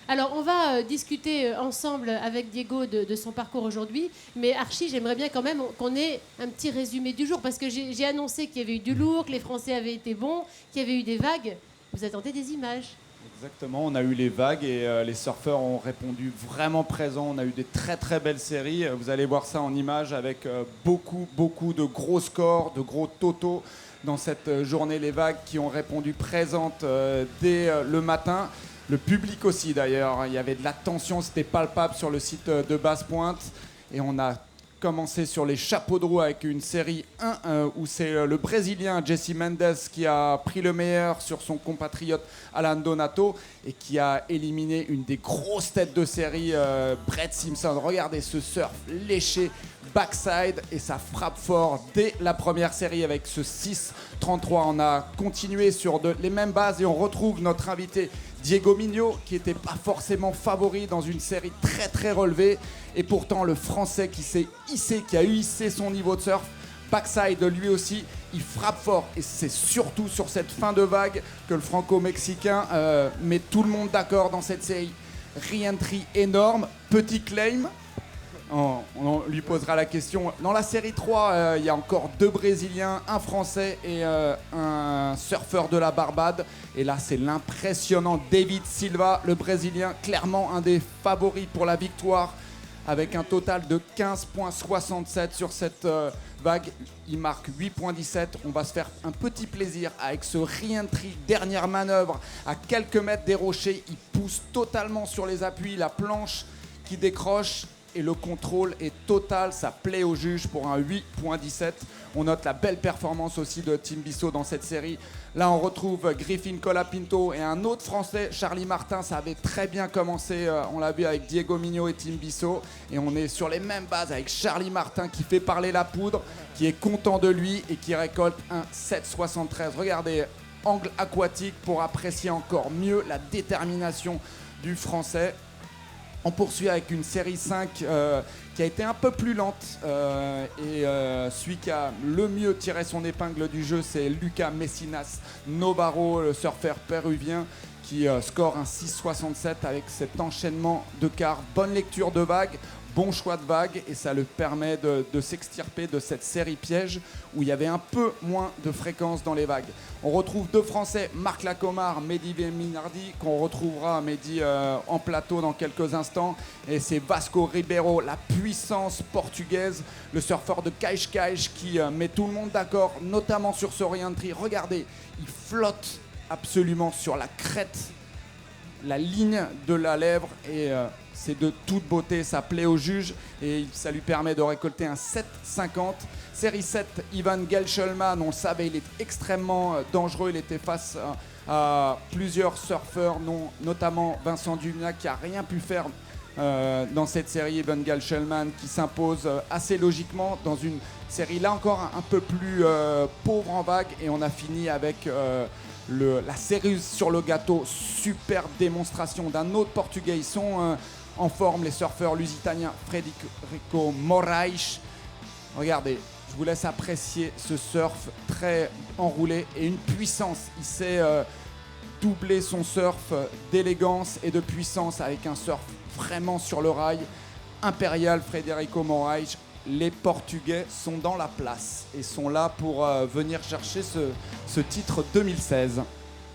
Alors, on va discuter ensemble avec Diego de son parcours aujourd'hui. Mais Archie, j'aimerais bien quand même qu'on ait un petit résumé du jour. Parce que j'ai annoncé qu'il y avait eu du lourd, que les Français avaient été bons, qu'il y avait eu des vagues. Vous attendez des images. Exactement, on a eu les vagues et les surfeurs ont répondu vraiment présents. On a eu des très très belles séries. Vous allez voir ça en images avec beaucoup de gros scores, de gros totaux dans cette journée. Les vagues qui ont répondu présentes dès le matin. Le public aussi d'ailleurs, il y avait de la tension, c'était palpable sur le site de Basse-Pointe. Et on a commencé sur les chapeaux de roue avec une série 1 où c'est le Brésilien Jesse Mendes qui a pris le meilleur sur son compatriote Alan Donato et qui a éliminé une des grosses têtes de série, Brett Simpson. Regardez ce surf léché, backside, et ça frappe fort dès la première série avec ce 6-33. On a continué sur les mêmes bases et on retrouve notre invité Diego Mignot, qui n'était pas forcément favori dans une série très très relevée, et pourtant le Français qui s'est hissé, qui a hissé son niveau de surf, backside lui aussi, il frappe fort, et c'est surtout sur cette fin de vague que le Franco-Mexicain met tout le monde d'accord dans cette série. Re-entry énorme, petit claim. On lui posera la question. Dans la série 3, il y a encore 2 Brésiliens, un Français et un surfeur de la Barbade. Et là, c'est l'impressionnant David Silva, le Brésilien, clairement un des favoris pour la victoire, avec un total de 15,67 sur cette vague. Il marque 8,17. On va se faire un petit plaisir avec ce re-entry, dernière manœuvre à quelques mètres des rochers. Il pousse totalement sur les appuis, la planche qui décroche. Et le contrôle est total, ça plaît au juge pour un 8,17. On note la belle performance aussi de Tim Bissot dans cette série. Là, on retrouve Griffin Colapinto et un autre Français, Charlie Martin. Ça avait très bien commencé, on l'a vu avec Diego Mignot et Tim Bissot. Et on est sur les mêmes bases avec Charlie Martin qui fait parler la poudre, qui est content de lui et qui récolte un 7,73. Regardez, angle aquatique pour apprécier encore mieux la détermination du Français. On poursuit avec une série 5 qui a été un peu plus lente celui qui a le mieux tiré son épingle du jeu, c'est Lucas Messinas Novarro, le surfeur péruvien qui score un 6,67 avec cet enchaînement de quarts. Bonne lecture de vague, bon choix de vague, et ça le permet de s'extirper de cette série piège où il y avait un peu moins de fréquence dans les vagues. On retrouve 2 Français, Marc Lacomar, Mehdi Minardi, qu'on retrouvera Mehdi en plateau dans quelques instants. Et c'est Vasco Ribeiro, la puissance portugaise, le surfeur de Cascais qui met tout le monde d'accord, notamment sur ce re-entry. Regardez, il flotte absolument sur la crête, la ligne de la lèvre, et c'est de toute beauté, ça plaît au juge et ça lui permet de récolter un 7,50. Série 7, Ivan Gelschelman, on le savait, il est extrêmement dangereux, il était face à plusieurs surfeurs, notamment Vincent Dumiac qui n'a rien pu faire dans cette série. Ivan Gelschelman qui s'impose assez logiquement dans une série là encore un peu plus pauvre en vague, et on a fini avec la cerise sur le gâteau, superbe démonstration d'un autre Portugais. Ils sont en forme, les surfeurs lusitaniens, Frederico Moraes. Regardez, je vous laisse apprécier ce surf très enroulé et une puissance. Il sait doubler son surf d'élégance et de puissance avec un surf vraiment sur le rail. Impérial, Frederico Moraes. Les Portugais sont dans la place et sont là pour venir chercher ce titre 2016.